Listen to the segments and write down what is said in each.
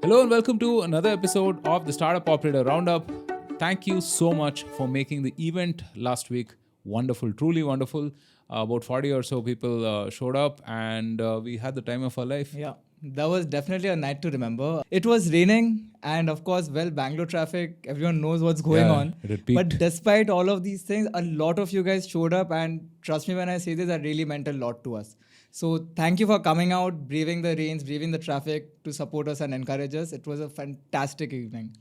Hello and welcome to another episode of the Startup Operator Roundup. Thank you so much for making the event last week wonderful, truly wonderful. About 40 or so people showed up and we had the time of our life. Yeah, that was definitely a night to remember. It was raining, and of course, Bangalore traffic, everyone knows what's going on. It peaked. But despite all of these things, a lot of you guys showed up, and trust me when I say this, that really meant a lot to us. So thank you for coming out, braving the rains, braving the traffic to support us and encourage us. It was a fantastic evening.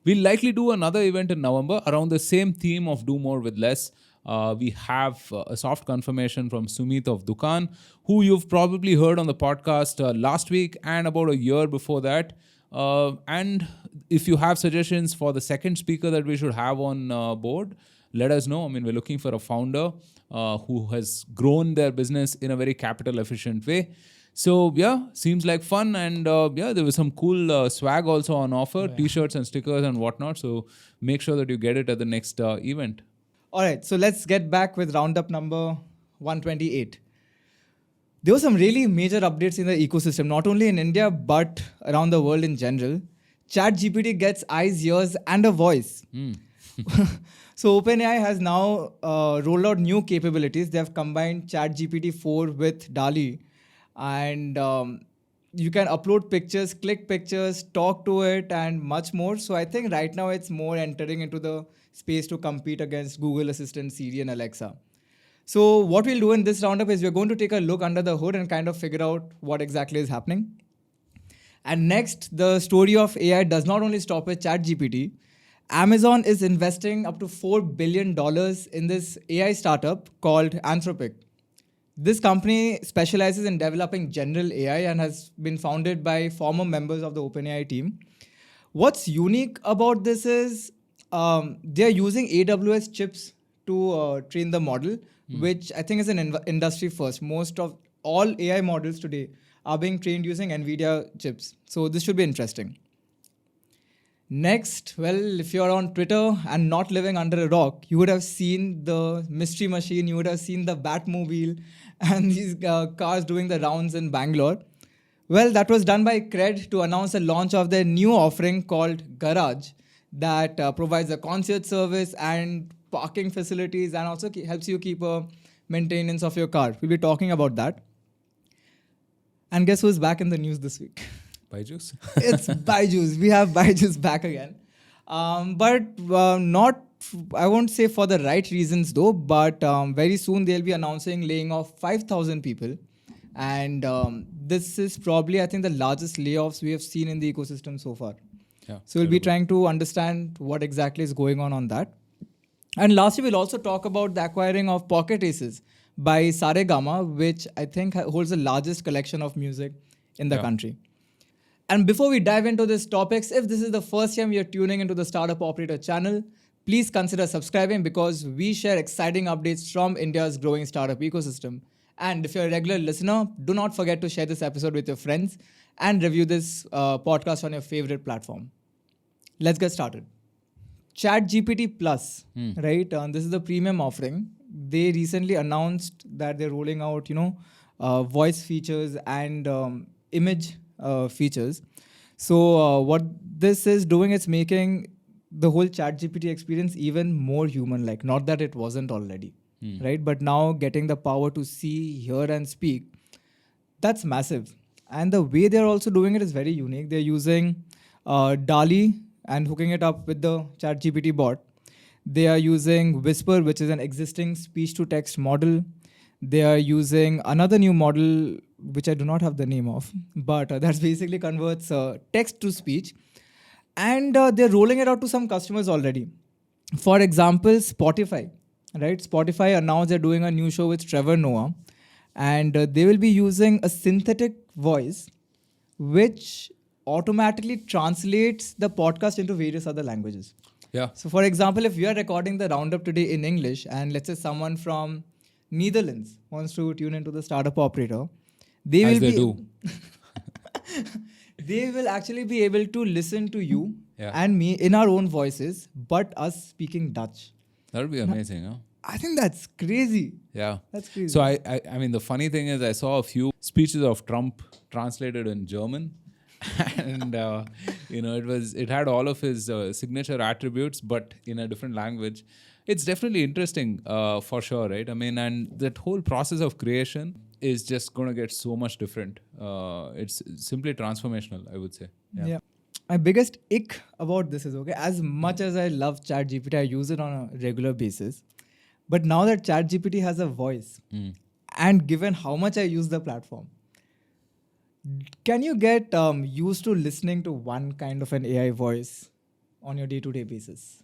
We'll likely do another event in November around the same theme of do more with less. We have a soft confirmation from Sumit of Dukan, who you've probably heard on the podcast last week and about a year before that. And if you have suggestions for the second speaker that we should have on board, let us know. I mean, we're looking for a founder who has grown their business in a very capital efficient way. So yeah, seems like fun, and there was some cool swag also on offer, T-shirts and stickers and whatnot. So make sure that you get it at the next event. All right, so let's get back with roundup number 128. There were some really major updates in the ecosystem, not only in India, but around the world in general. ChatGPT gets eyes, ears, and a voice. So OpenAI has now rolled out new capabilities. They have combined ChatGPT 4 with DALL-E. And you can upload pictures, click pictures, talk to it, and much more. So I think right now it's more entering into the space to compete against Google Assistant, Siri, and Alexa. So what we'll do in this roundup is we're going to take a look under the hood and kind of figure out what exactly is happening. And next, the story of AI does not only stop with ChatGPT. Amazon is investing up to $4 billion in this AI startup called Anthropic. This company specializes in developing general AI and has been founded by former members of the OpenAI team. What's unique about this is they're using AWS chips to train the model, which I think is an industry first. Most of all AI models today are being trained using NVIDIA chips. So this should be interesting. Next, well, if you're on Twitter and not living under a rock, you would have seen the Mystery Machine, you would have seen the Batmobile and these cars doing the rounds in Bangalore. Well, that was done by CRED to announce the launch of their new offering called Garage that provides a concierge service and parking facilities and also helps you keep a maintenance of your car. We'll be talking about that. And guess who's back in the news this week? Byju's? It's Byju's. We have Byju's back again. But not, I won't say for the right reasons though, but very soon they'll be announcing laying off 5,000 people. And this is probably, I think, the largest layoffs we have seen in the ecosystem so far. Yeah, so we'll be trying to understand what exactly is going on that. And lastly, we'll also talk about the acquiring of Pocket Aces by Saregama, which I think holds the largest collection of music in the country. And before we dive into these topics, if this is the first time you're tuning into the Startup Operator channel, please consider subscribing because we share exciting updates from India's growing startup ecosystem. And if you're a regular listener, do not forget to share this episode with your friends and review this podcast on your favorite platform. Let's get started. ChatGPT Plus, right? This is the premium offering. They recently announced that they're rolling out, voice features and image features. So what this is doing is making the whole ChatGPT experience even more human-like. Not that it wasn't already, right? But now getting the power to see, hear, and speak, that's massive. And the way they're also doing it is very unique. They're using DALL-E and hooking it up with the ChatGPT bot. They are using Whisper, which is an existing speech-to-text model. They are using another new model, which I do not have the name of, but that basically converts text to speech. And they're rolling it out to some customers already. For example, Spotify, right? Spotify announced they're doing a new show with Trevor Noah. And they will be using a synthetic voice, which automatically translates the podcast into various other languages. Yeah. So for example, if you are recording the roundup today in English, and let's say someone from Netherlands wants to tune into the Startup Operator, they will actually be able to listen to you and me in our own voices, but us speaking Dutch. That would be amazing, huh? I think that's crazy. Yeah. That's crazy. So I mean, the funny thing is I saw a few speeches of Trump translated in German. and it had all of his signature attributes, but in a different language. It's definitely interesting, for sure, right? I mean, and that whole process of creation is just going to get so much different. It's simply transformational, I would say. Yeah. My biggest ick about this is, okay, as much as I love ChatGPT, I use it on a regular basis. But now that ChatGPT has a voice, and given how much I use the platform, can you get used to listening to one kind of an AI voice on your day-to-day basis?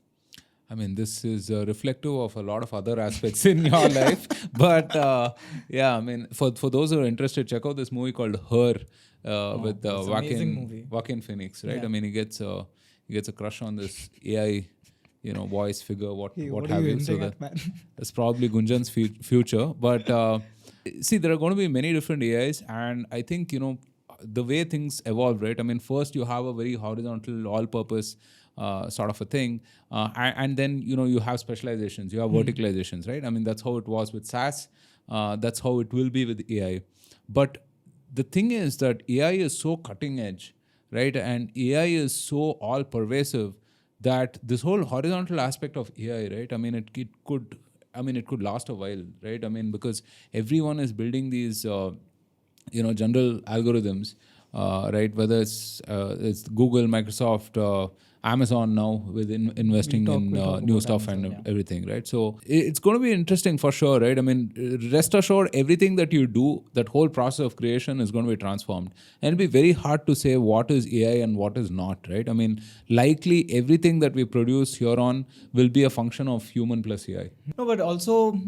I mean, this is reflective of a lot of other aspects in your life. But yeah, I mean, for those who are interested, check out this movie called Her with it's an amazing movie. Joaquin Phoenix, right? Yeah. I mean, he gets a crush on this AI, voice figure, what What have are you you. So hinting at, man? that's probably Gunjan's future. But see, there are going to be many different AIs, and I think the way things evolve, right? I mean, first you have a very horizontal, all-purpose sort of a thing, and then you have specializations, you have verticalizations, right? I mean, that's how it was with SaaS. That's how it will be with AI. But the thing is that AI is so cutting edge, right? And AI is so all pervasive that this whole horizontal aspect of AI, right? I mean, it could last a while, right? I mean, because everyone is building these general algorithms, right? Whether it's Google, Microsoft, Amazon now with investing in we'll talk new about stuff Amazon, and yeah. everything, right? So it's going to be interesting for sure, right? I mean, rest assured, everything that you do, that whole process of creation is going to be transformed, and it'll be very hard to say what is AI and what is not, right? I mean, likely everything that we produce here on will be a function of human plus AI. No, but also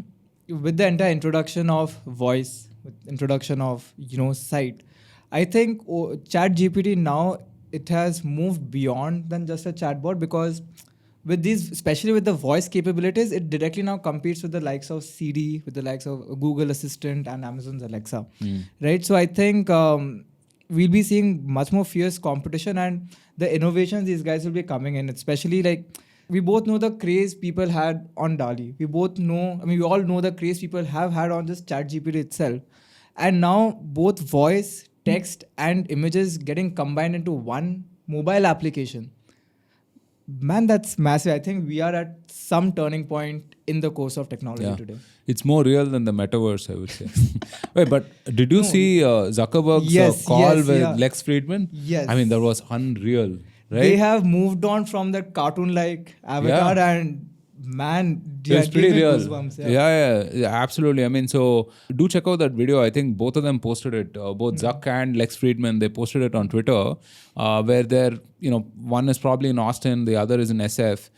with the entire introduction of voice, with introduction of sight, I think ChatGPT now it has moved beyond than just a chatbot, because with these, especially with the voice capabilities, it directly now competes with the likes of Siri, with the likes of Google Assistant and Amazon's Alexa, right? So I think we'll be seeing much more fierce competition, and the innovations these guys will be coming in, especially like we both know the craze people had on DALI. We all know the craze people have had on this ChatGPT itself. And now both voice, text, and images getting combined into one mobile application. Man, that's massive. I think we are at some turning point in the course of technology today. It's more real than the metaverse, I would say. Wait, but did you see Zuckerberg's call with Lex Friedman? Yes. I mean, that was unreal, right? They have moved on from that cartoon-like avatar, and man, It's pretty real. Goosebumps, Yeah, absolutely. I mean, so do check out that video. I think both of them posted it, both Zuck and Lex Friedman. They posted it on Twitter, where they're, one is probably in Austin, the other is in SF.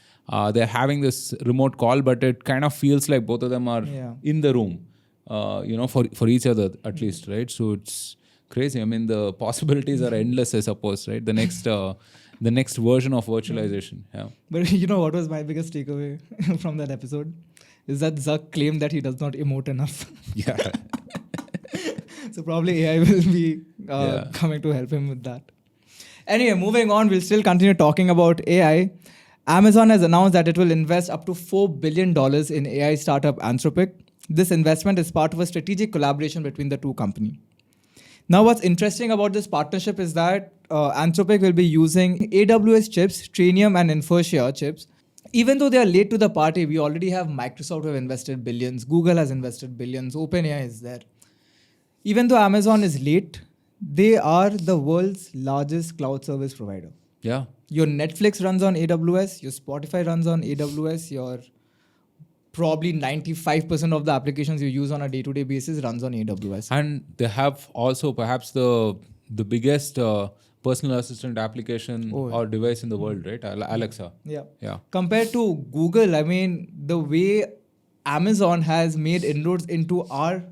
They're having this remote call, but it kind of feels like both of them are in the room, for each other at least, right? So it's crazy. I mean, the possibilities are endless, I suppose, right? The next version of virtualization. Yeah. But what was my biggest takeaway from that episode? Is that Zuck claimed that he does not emote enough. Yeah. So probably AI will be coming to help him with that. Anyway, moving on, we'll still continue talking about AI. Amazon has announced that it will invest up to $4 billion in AI startup Anthropic. This investment is part of a strategic collaboration between the two companies. Now, what's interesting about this partnership is that Anthropic will be using AWS chips, Trainium and Infertia chips. Even though they are late to the party, we already have Microsoft who have invested billions, Google has invested billions, OpenAI is there. Even though Amazon is late, they are the world's largest cloud service provider. Yeah. Your Netflix runs on AWS, your Spotify runs on AWS, your probably 95% of the applications you use on a day-to-day basis runs on AWS. And they have also perhaps the biggest personal assistant application or device in the world, right? Alexa. Yeah. Compared to Google, I mean, the way Amazon has made inroads into our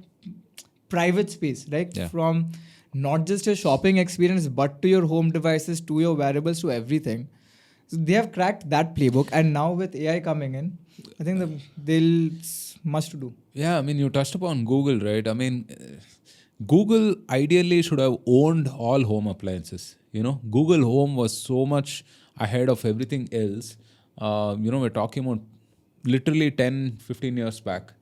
private space, right? Yeah. From not just your shopping experience, but to your home devices, to your wearables, to everything. So they have cracked that playbook. And now with AI coming in, I think they'll much to do. Yeah, I mean, you touched upon Google, right? I mean, Google ideally should have owned all home appliances. Google Home was so much ahead of everything else. We're talking about literally 10, 15 years back,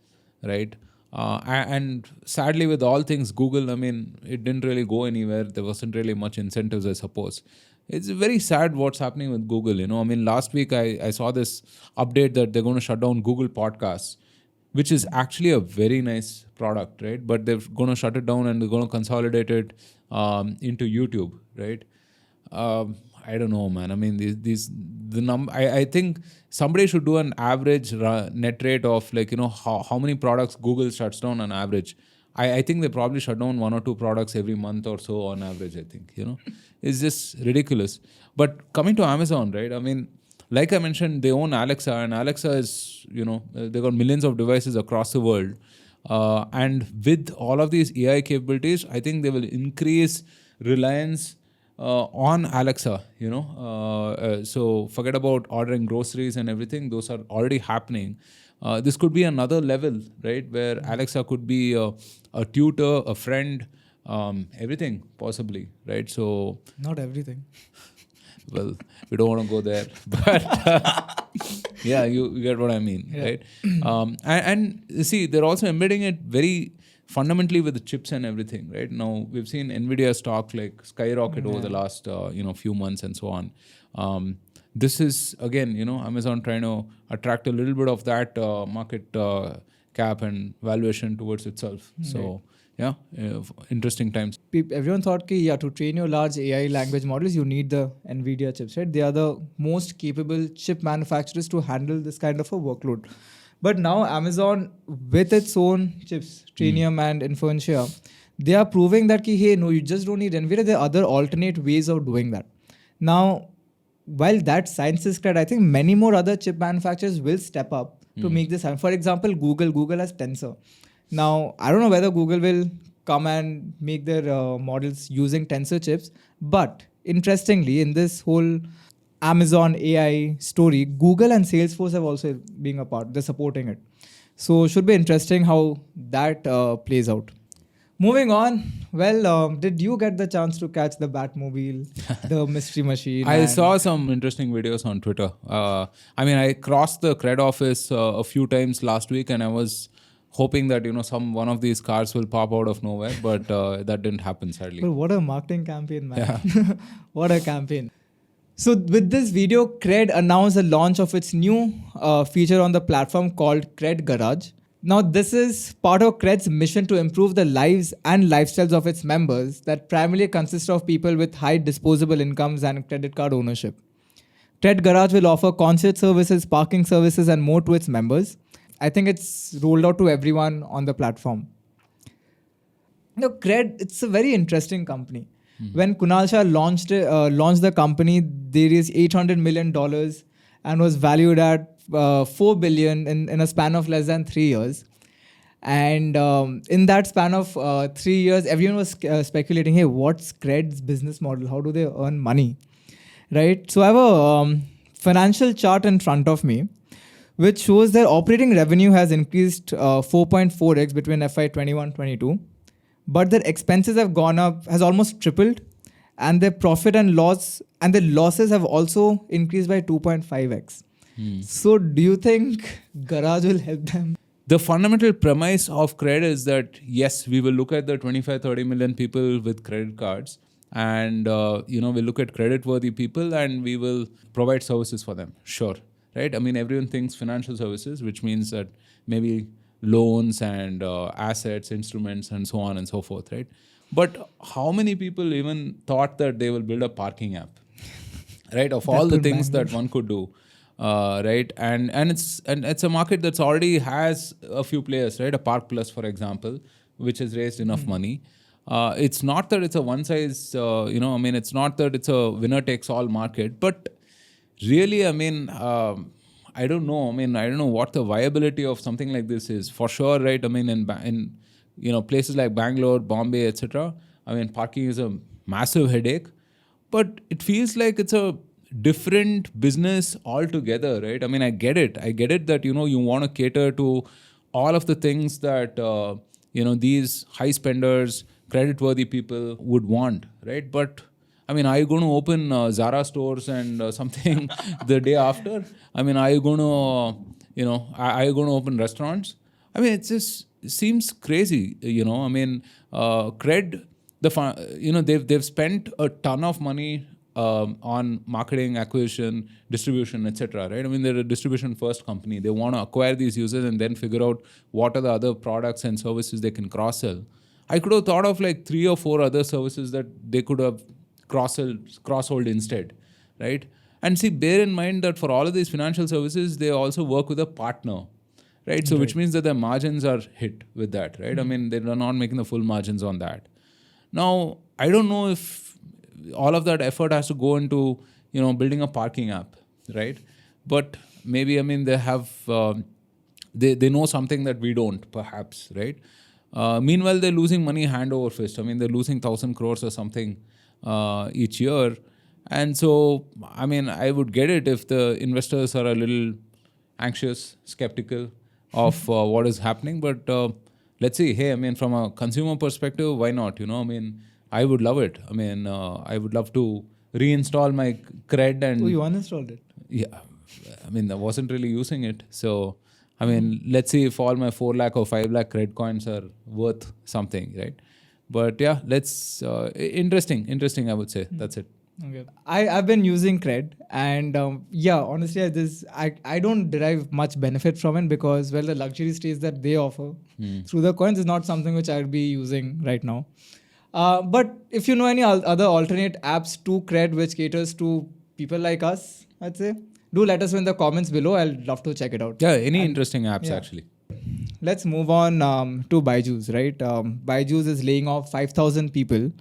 right? And sadly, with all things Google, I mean, it didn't really go anywhere. There wasn't really much incentives, I suppose. It's very sad what's happening with Google. I mean, last week I saw this update that they're going to shut down Google Podcasts, which is actually a very nice product, right? But they're going to shut it down and they're going to consolidate it into YouTube, right? I don't know, man. I mean, I think somebody should do an average net rate of how many products Google shuts down on average. I think they probably shut down 1 or 2 products every month or so on average. I think it's just ridiculous. But coming to Amazon, right? I mean, like I mentioned, they own Alexa, and Alexa is they got millions of devices across the world. And with all of these AI capabilities, I think they will increase reliance on Alexa, so forget about ordering groceries and everything. Those are already happening. This could be another level, right? Where Alexa could be a tutor, a friend, everything possibly, right? So Not everything. well, we don't want to go there, but yeah, you get what I mean, right? And see, they're also embedding it very fundamentally with the chips and everything, right? Now we've seen Nvidia stock like skyrocket over the last few months and so on. This is again, Amazon trying to attract a little bit of that market cap and valuation towards itself. So yeah, interesting times. Everyone thought that to train your large AI language models, you need the Nvidia chips, right? They are the most capable chip manufacturers to handle this kind of a workload. But now Amazon, with its own chips, Trainium and Inferentia, they are proving that hey, no, you just don't need Nvidia. There are other alternate ways of doing that. Now, while that science is CRED, I think many more other chip manufacturers will step up to make this happen. For example, Google has Tensor. Now, I don't know whether Google will come and make their models using Tensor chips, but interestingly, in this whole Amazon AI story, Google and Salesforce have also been a part. They're supporting it. So should be interesting how that plays out. Moving on, well, did you get the chance to catch the Batmobile, the Mystery Machine? I saw some interesting videos on Twitter. I mean, I crossed the CRED office a few times last week, and I was hoping that one of these cars will pop out of nowhere, but that didn't happen, sadly. But what a marketing campaign, man! Yeah. What a campaign! So with this video, CRED announced the launch of its new feature on the platform called CRED Garage. Now, this is part of CRED's mission to improve the lives and lifestyles of its members that primarily consist of people with high disposable incomes and credit card ownership. CRED Garage will offer concierge services, parking services, and more to its members. I think it's rolled out to everyone on the platform. Now, CRED, it's a very interesting company. When Kunal Shah launched the company, they raised $800 million and was valued at $4 billion in a span of less than 3 years. And in that span of 3 years, everyone was speculating, hey, what's CRED's business model? How do they earn money? Right? So I have a financial chart in front of me, which shows their operating revenue has increased 4.4x between FY 21-22. But their expenses have gone up, has almost tripled, and their profit and loss and their losses have also increased by 2.5x. So do you think Garage will help them? The fundamental premise of CRED is that, yes, we will look at the 25-30 million people with credit cards, and we'll look at credit-worthy people and we will provide services for them. Sure, right? I mean, everyone thinks financial services, which means that maybe loans and assets, instruments, and so on and so forth, right? But how many people even thought that they will build a parking app, right? Of all the things that one could do, right? And it's a market that's already has a few players, right? A Park Plus, for example, which has raised enough money. It's not that it's a one size, it's not that it's a winner takes all market, but really, I don't know. I don't know what the viability of something like this is. For sure, right? In places like Bangalore, Bombay, etc. Parking is a massive headache, but it feels like it's a different business altogether, right? I get it. I get it that you want to cater to all of the things that these high spenders, credit-worthy people would want, right? But are you going to open Zara stores and something the day after? Are you going to, are you going to open restaurants? I mean, it just seems crazy, I mean, CRED, they've spent a ton of money on marketing, acquisition, distribution, etc. Right? I mean, they're a distribution first company. They want to acquire these users and then figure out what are the other products and services they can cross sell. I could have thought of like 3 or 4 other services that they could have cross-sold instead, right? And see, bear in mind that for all of these financial services, they also work with a partner, right? So which means that their margins are hit with that, right? I mean, they're not making the full margins on that. Now, I don't know if all of that effort has to go into, building a parking app, right? But maybe, I mean, they have, they know something that we don't, perhaps, right? Meanwhile, they're losing money hand over fist. I mean, they're losing 1,000 crores or something each year. And so, I mean, I would get it if the investors are a little anxious, skeptical of what is happening. But let's see. Hey, I mean, from a consumer perspective, why not? I mean, I would love it. I mean, I would love to reinstall my CRED and... Oh, you uninstalled it? Yeah. I mean, I wasn't really using it. So, I mean, let's see if all my 4 lakh or 5 lakh CRED coins are worth something, right? But yeah, let's... interesting, I would say. That's it. Okay. I've been using CRED and honestly, I don't derive much benefit from it because, well, the luxury stays that they offer through the coins is not something which I'd be using right now. But if you know any other alternate apps to CRED which caters to people like us, I'd say, do let us know in the comments below. I'll love to check it out. Yeah, any interesting apps actually. Let's move on to Byju's, right? Byju's is laying off 5,000 people.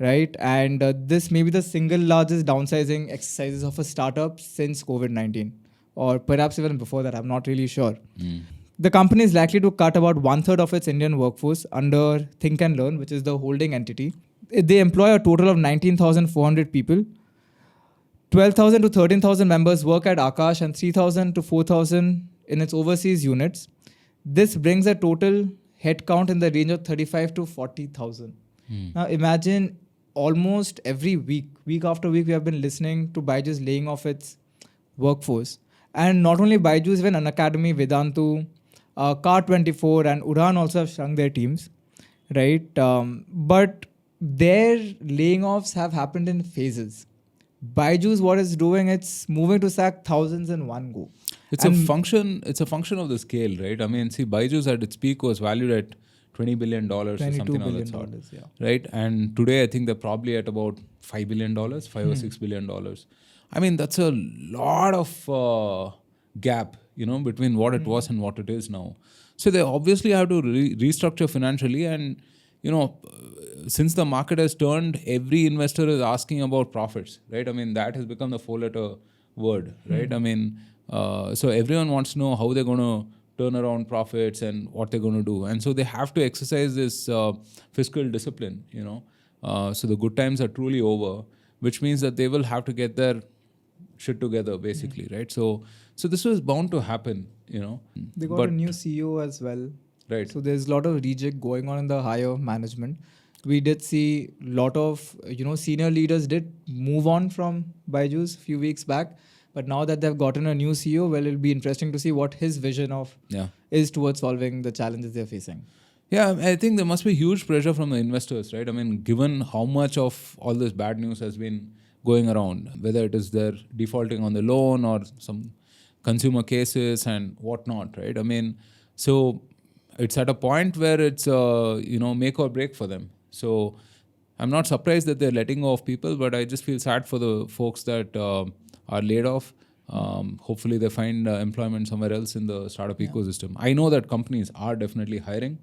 Right, and this may be the single largest downsizing exercises of a startup since COVID-19, or perhaps even before that. I'm not really sure. The company is likely to cut about 1/3 of its Indian workforce under Think and Learn, which is the holding entity. They employ a total of 19,400 people. 12,000 to 13,000 members work at Akash, and 3,000 to 4,000 in its overseas units. This brings a total headcount in the range of 35 to 40,000. Now imagine. Almost every week after week, we have been listening to Byju's laying off its workforce. And not only Byju's, even Unacademy, Vedantu, Car24 and Udaan also have shrunk their teams, right? But their laying offs have happened in phases. Byju's, what it's doing, it's moving to sack thousands in one go. It's a function of the scale, right? I mean, see, Byju's at its peak was valued at $20 billion or something of that sort, right? And today I think they're probably at about $5 billion, $5 or $6 billion. I mean, that's a lot of gap, between what it was and what it is now. So they obviously have to restructure financially, and since the market has turned, every investor is asking about profits, right? I mean, that has become the 4-letter word, right? I mean, so everyone wants to know how they're going to turn around profits and what they're going to do. And so they have to exercise this fiscal discipline, So the good times are truly over, which means that they will have to get their shit together, basically, right? So this was bound to happen, They got a new CEO as well. Right. So there's a lot of rejig going on in the higher management. We did see a lot of, senior leaders did move on from Byju's a few weeks back. But now that they've gotten a new CEO, well, it'll be interesting to see what his vision of is towards solving the challenges they're facing. Yeah, I think there must be huge pressure from the investors, right? I mean, given how much of all this bad news has been going around, whether it is their defaulting on the loan or some consumer cases and whatnot, right? I mean, so it's at a point where it's, make or break for them. So I'm not surprised that they're letting go of people, but I just feel sad for the folks that are laid off. Hopefully they find employment somewhere else in the startup ecosystem. I know that companies are definitely hiring,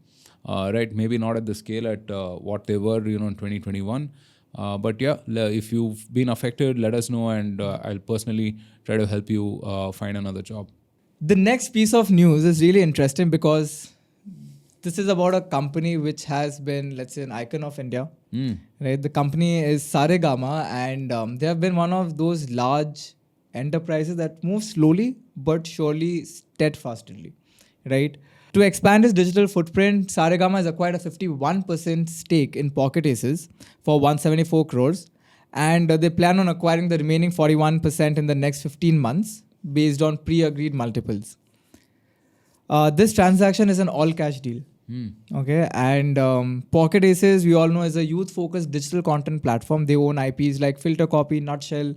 right? Maybe not at the scale at what they were, in 2021. But yeah, if you've been affected, let us know, and I'll personally try to help you find another job. The next piece of news is really interesting because this is about a company which has been, let's say, an icon of India. Right? The company is Saregama, and they have been one of those large enterprises that move slowly but surely, steadfastly. Right? To expand its digital footprint, Saregama has acquired a 51% stake in Pocket Aces for 174 crores, and they plan on acquiring the remaining 41% in the next 15 months based on pre-agreed multiples. This transaction is an all-cash deal. Okay, and Pocket Aces, we all know, is a youth-focused digital content platform. They own IPs like Filter Copy, Nutshell,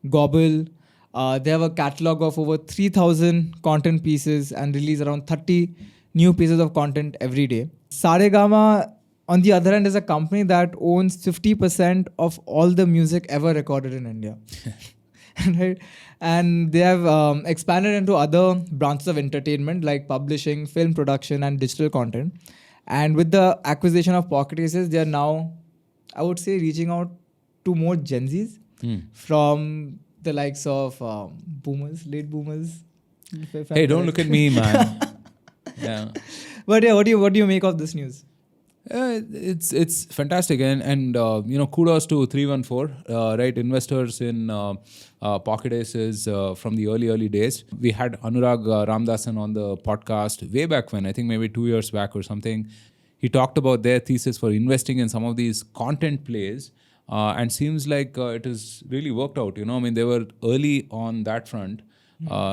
Gobble. They have a catalog of over 3,000 content pieces and release around 30 new pieces of content every day. Saregama, on the other hand, is a company that owns 50% of all the music ever recorded in India. Right? And they have expanded into other branches of entertainment like publishing, film production, and digital content. And with the acquisition of Pocket Aces, they are now, I would say, reaching out to more Gen Zs from the likes of boomers, late boomers. Hey, don't look at me, man. Yeah. But yeah, what do you make of this news? It's fantastic, and kudos to 314, right? Investors in Pocket Aces from the early days. We had Anurag Ramdasan on the podcast way back when, I think maybe 2 years back or something. He talked about their thesis for investing in some of these content plays, and seems like it has really worked out. I mean, they were early on that front.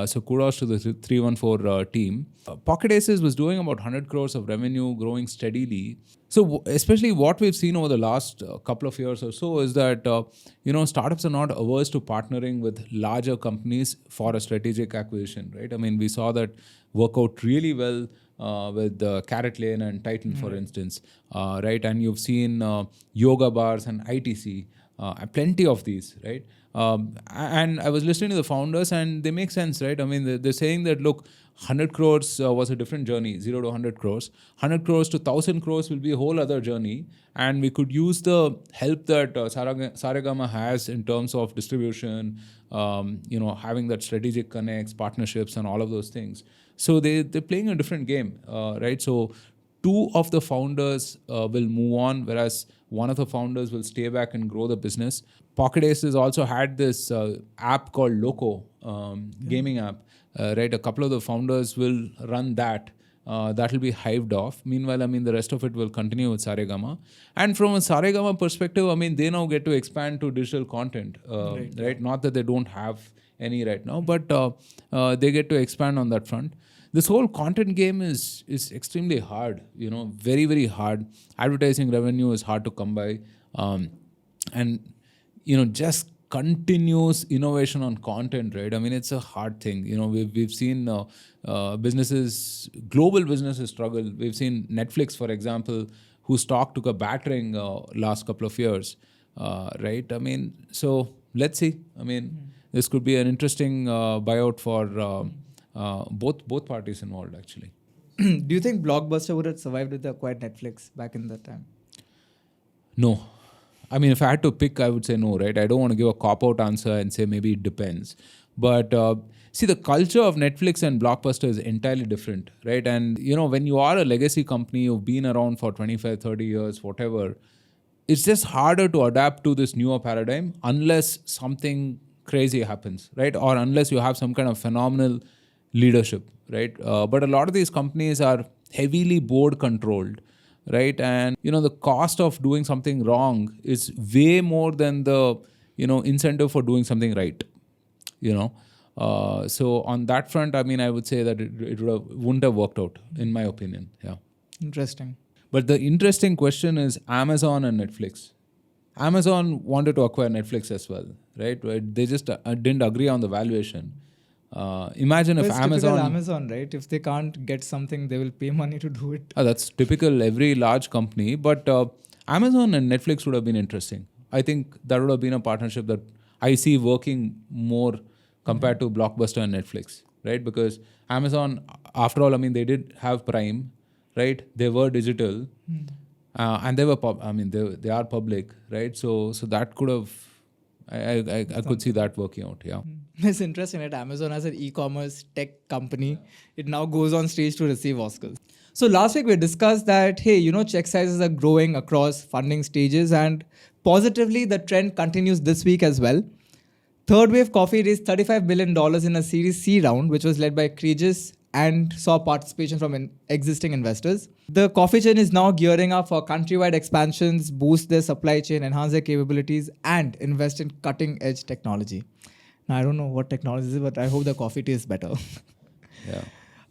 So kudos to the 314 team. Pocket Aces was doing about 100 crores of revenue, growing steadily. So especially what we've seen over the last couple of years or so is that startups are not averse to partnering with larger companies for a strategic acquisition, right? I mean, we saw that work out really well with Carrot Lane and Titan, for instance, right? And you've seen yoga bars and ITC, plenty of these, right? And I was listening to the founders, and they make sense, right? I mean, they're saying that, look, 100 crores was a different journey, 0 to 100 crores. 100 crores to 1,000 crores will be a whole other journey. And we could use the help that Saregama has in terms of distribution, having that strategic connects, partnerships, and all of those things. So they're playing a different game, right? So 2 of the founders will move on, whereas 1 of the founders will stay back and grow the business. Pocket Aces also had this app called Loco, gaming app, right? A couple of the founders will run that. That will be hived off. Meanwhile, I mean, the rest of it will continue with Saregama. And from a Saregama perspective, I mean, they now get to expand to digital content, right? Not that they don't have any right now, but they get to expand on that front. This whole content game is extremely hard, very, very hard. Advertising revenue is hard to come by. And, just continuous innovation on content, right? I mean, it's a hard thing. We've seen global businesses struggle. We've seen Netflix, for example, whose stock took a battering last couple of years, right? I mean, so let's see. I mean, this could be an interesting buyout for both parties involved, actually. Do you think Blockbuster would have survived with the acquired Netflix back in that time? No. I mean, if I had to pick, I would say no, right? I don't want to give a cop-out answer and say maybe it depends. But see, the culture of Netflix and Blockbuster is entirely different, right? And, when you are a legacy company, you've been around for 25, 30 years, whatever, it's just harder to adapt to this newer paradigm unless something crazy happens, right? Or unless you have some kind of phenomenal leadership, right? But a lot of these companies are heavily board controlled, right? And the cost of doing something wrong is way more than the incentive for doing something right. So on that front, I mean, I would say that it wouldn't have worked out, in my opinion. Yeah. Interesting. But the interesting question is Amazon and Netflix. Amazon wanted to acquire Netflix as well, right? They just didn't agree on the valuation. Imagine if Amazon, right? If they can't get something, they will pay money to do it. That's typical every large company. But Amazon and Netflix would have been interesting. I think that would have been a partnership that I see working more compared to Blockbuster and Netflix, right? Because Amazon, after all, I mean, they did have Prime, right? They were digital, and they were they are public, right? So that could have, I could see that working out. Yeah. It's interesting that Amazon as an e-commerce tech company, it now goes on stage to receive Oscars. So last week we discussed that, hey, check sizes are growing across funding stages, and positively the trend continues this week as well. Third Wave Coffee raised $35 billion in a Series C round, which was led by CRED and saw participation from existing investors. The coffee chain is now gearing up for countrywide expansions, boost their supply chain, enhance their capabilities, and invest in cutting-edge technology. Now, I don't know what technology is, but I hope the coffee tastes better. Yeah.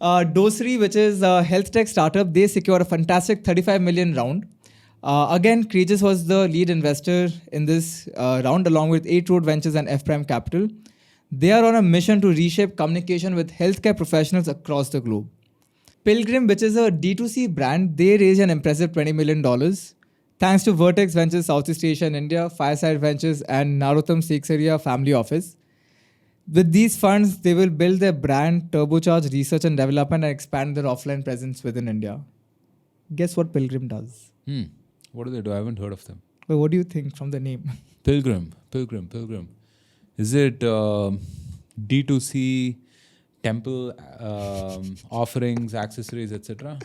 Dosri, which is a health tech startup, they secure a fantastic 35 million round. Again, CRED was the lead investor in this round, along with 8 Road Ventures and F Prime Capital. They are on a mission to reshape communication with healthcare professionals across the globe. Pilgrim, which is a D2C brand, they raised an impressive $20 million. Thanks to Vertex Ventures Southeast Asia and India, Fireside Ventures, and Narottam Seksaria Family Office. With these funds, they will build their brand, turbocharge research and development, and expand their offline presence within India. Guess what Pilgrim does? What do they do? I haven't heard of them. Well, what do you think from the name? Pilgrim. Is it D2C temple offerings, accessories, etc.?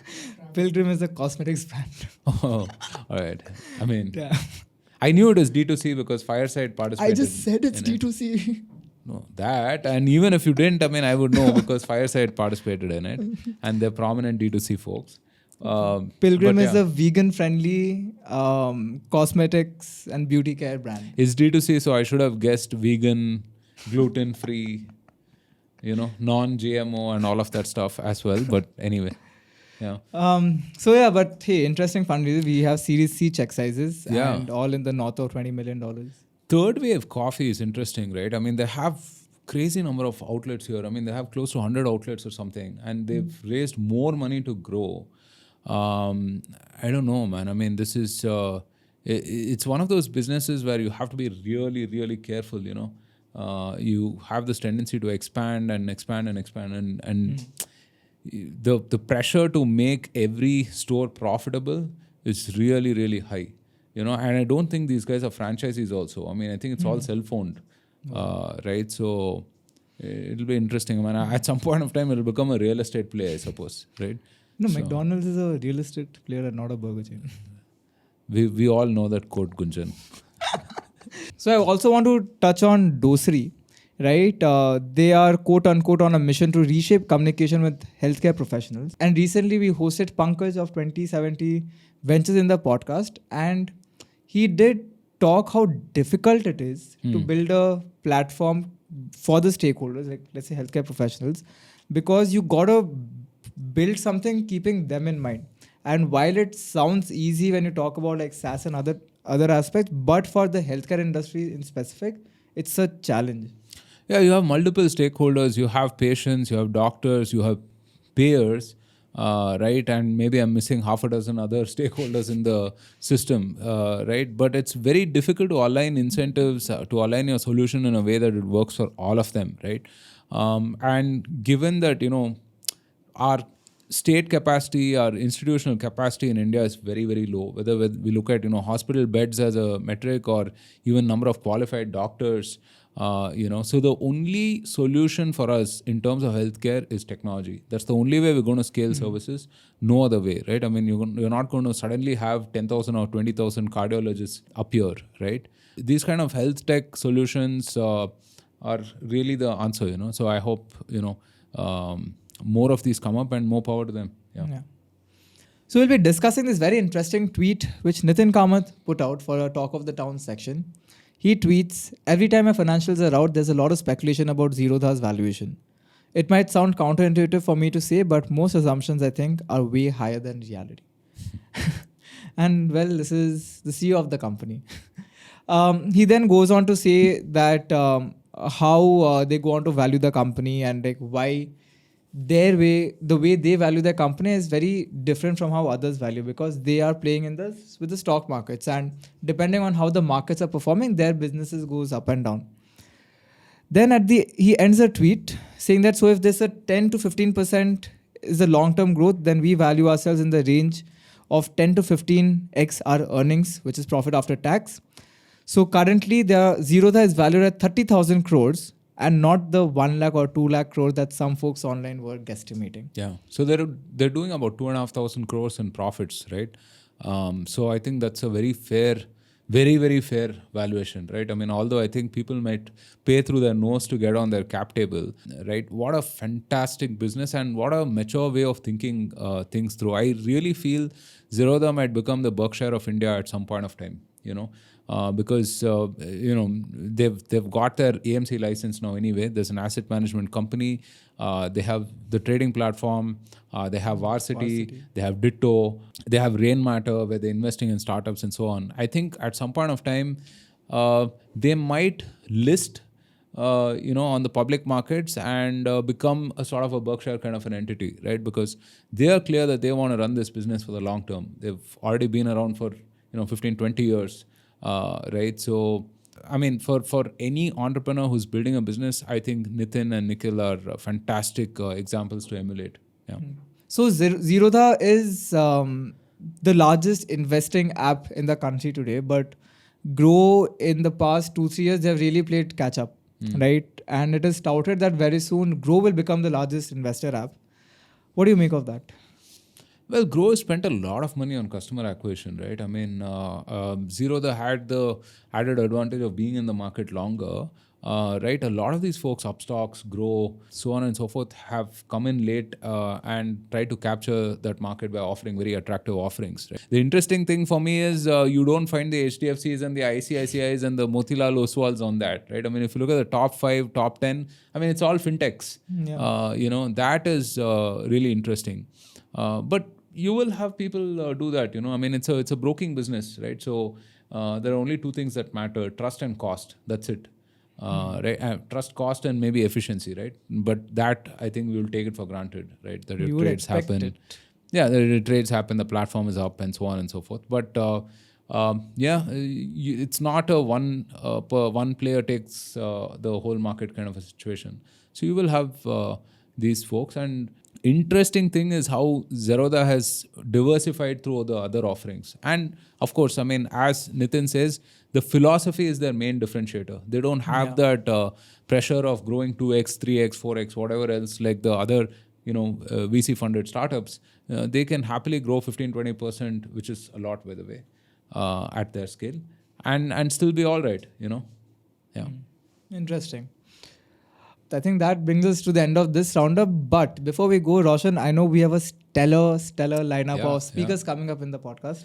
Pilgrim is a cosmetics brand. Oh, all right. I mean, Yeah. I knew it was D2C because Fireside participated. I just said it's in it. D2C. No, that. And even if you didn't, I mean, I would know because Fireside participated in it. And they're prominent D2C folks. Pilgrim but is yeah. a vegan-friendly cosmetics and beauty care brand. It's D2C, so I should have guessed vegan, gluten-free, non-GMO and all of that stuff as well. But anyway, yeah. But hey, interesting fundraiser. We have Series C check sizes Yeah. and all in the north of $20 million. Third wave coffee is interesting, right? I mean, they have crazy number of outlets here. I mean, they have close to 100 outlets or something, and they've raised more money to grow. I don't know, man. I mean, this is it's one of those businesses where you have to be really, really careful. You have this tendency to expand, and the pressure to make every store profitable is really, really high. And I don't think these guys are franchisees also. I mean, I think it's all self-owned, right? So it'll be interesting. I mean, at some point of time, it'll become a real estate play, I suppose, right? No, So, McDonald's is a real estate player and not a burger chain. we all know that quote, Gunjan. So I also want to touch on Dosri, right? They are quote unquote on a mission to reshape communication with healthcare professionals. And recently we hosted Pankaj of 2070 Ventures in the podcast, and he did talk how difficult it is to build a platform for the stakeholders, like let's say healthcare professionals, because you gotta build something keeping them in mind. And while it sounds easy when you talk about like SaaS and other aspects, but for the healthcare industry in specific, it's a challenge. Yeah, you have multiple stakeholders. You have patients, you have doctors, you have payers, right? And maybe I'm missing half a dozen other stakeholders in the system, right? But it's very difficult to align incentives, to align your solution in a way that it works for all of them, right? And given that, our state capacity, our institutional capacity in India is very, very low. Whether we look at, hospital beds as a metric or even number of qualified doctors, so the only solution for us in terms of healthcare is technology. That's the only way we're going to scale services. No other way, right? I mean, you're not going to suddenly have 10,000 or 20,000 cardiologists appear, right? These kind of health tech solutions are really the answer, So I hope, more of these come up and more power to them. Yeah. So we'll be discussing this very interesting tweet which Nikhil Kamath put out for a Talk of the Town section. He tweets, every time my financials are out, there's a lot of speculation about Zerodha's valuation. It might sound counterintuitive for me to say, but most assumptions, I think, are way higher than reality. And well, this is the CEO of the company. He then goes on to say that how they go on to value the company and like why the way they value their company is very different from how others value, because they are playing with the stock markets, and depending on how the markets are performing, their businesses goes up and down. Then he ends a tweet saying that, so if there's a 10 to 15% is the long-term growth, then we value ourselves in the range of 10 to 15x our earnings, which is profit after tax. So currently the Zerodha is valued at 30,000 crores and not the 1 lakh or 2 lakh crores that some folks online were guesstimating. Yeah. So they're doing about 2,500 crores in profits, right? So I think that's a very fair, very, very fair valuation, right? I mean, although I think people might pay through their nose to get on their cap table, right? What a fantastic business and what a mature way of thinking things through. I really feel Zerodha might become the Berkshire of India at some point of time, because they've got their AMC license now anyway. There's an asset management company. They have the trading platform. They have Varsity. They have Ditto. They have Rainmatter, where they're investing in startups and so on. I think at some point of time, they might list on the public markets and become a sort of a Berkshire kind of an entity, right? Because they are clear that they want to run this business for the long term. They've already been around for 15, 20 years, right? So, I mean, for any entrepreneur who's building a business, I think Nitin and Nikhil are fantastic examples to emulate. Yeah. So Zerodha is the largest investing app in the country today, but Grow in the past 2-3 years, they have really played catch up. Right? And it is touted that very soon Grow will become the largest investor app. What do you make of that? Well, Grow has spent a lot of money on customer acquisition, right? I mean, Zerodha had the added advantage of being in the market longer, right? A lot of these folks, Upstocks, Grow, so on and so forth, have come in late and tried to capture that market by offering very attractive offerings. Right? The interesting thing for me is you don't find the HDFCs and the ICICIs and the Motilal Oswals on that, right? I mean, if you look at the top 5, top 10, I mean, it's all fintechs. Yeah. That is really interesting. But you will have people do that, I mean, it's a broking business, right? So there are only two things that matter: trust and cost. That's it. Right? Trust, cost, and maybe efficiency, right? But that, I think we will take it for granted, right? That You would trades expect happen. it. Yeah, the trades happen, the platform is up, and so on and so forth. But it's not a one player takes the whole market kind of a situation. So you will have these folks. And interesting thing is how Zerodha has diversified through the other offerings. And of course, I mean, as Nitin says, the philosophy is their main differentiator. They don't have that pressure of growing 2x, 3x, 4x, whatever else like the other VC funded startups. They can happily grow 15-20%, which is a lot, by the way, at their scale, and still be all right. Yeah. Interesting. I think that brings us to the end of this roundup. But before we go, Roshan, I know we have a stellar lineup of speakers coming up in the podcast.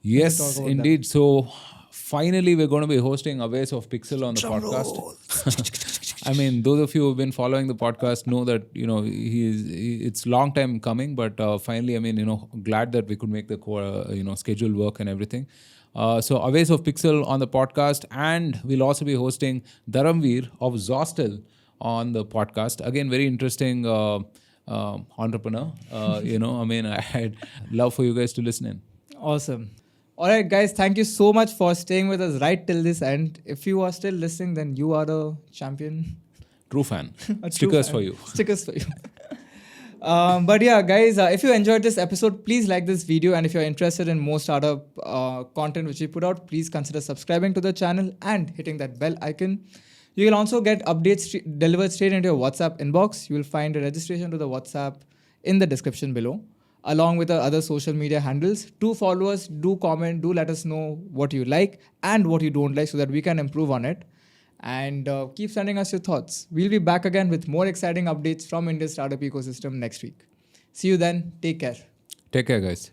Yes, indeed. So finally, we're going to be hosting Aways of Pixel on the podcast. I mean, those of you who've been following the podcast know that it's long time coming, but finally, I mean, glad that we could make the schedule work and everything. So Aways of Pixel on the podcast, and we'll also be hosting Dharamveer of Zostel on the podcast. Again, very interesting entrepreneur. I mean, I'd love for you guys to listen in. Awesome. All right, guys, thank you so much for staying with us right till this end. If you are still listening, then you are the champion. True fan. Stickers for you. Stickers for you. But yeah, guys, if you enjoyed this episode, please like this video. And if you're interested in more startup content which we put out, please consider subscribing to the channel and hitting that bell icon. You will also get updates delivered straight into your WhatsApp inbox. You will find a registration to the WhatsApp in the description below, along with our other social media handles. Do follow us, do comment, do let us know what you like and what you don't like so that we can improve on it. And keep sending us your thoughts. We'll be back again with more exciting updates from India's startup ecosystem next week. See you then. Take care. Take care, guys.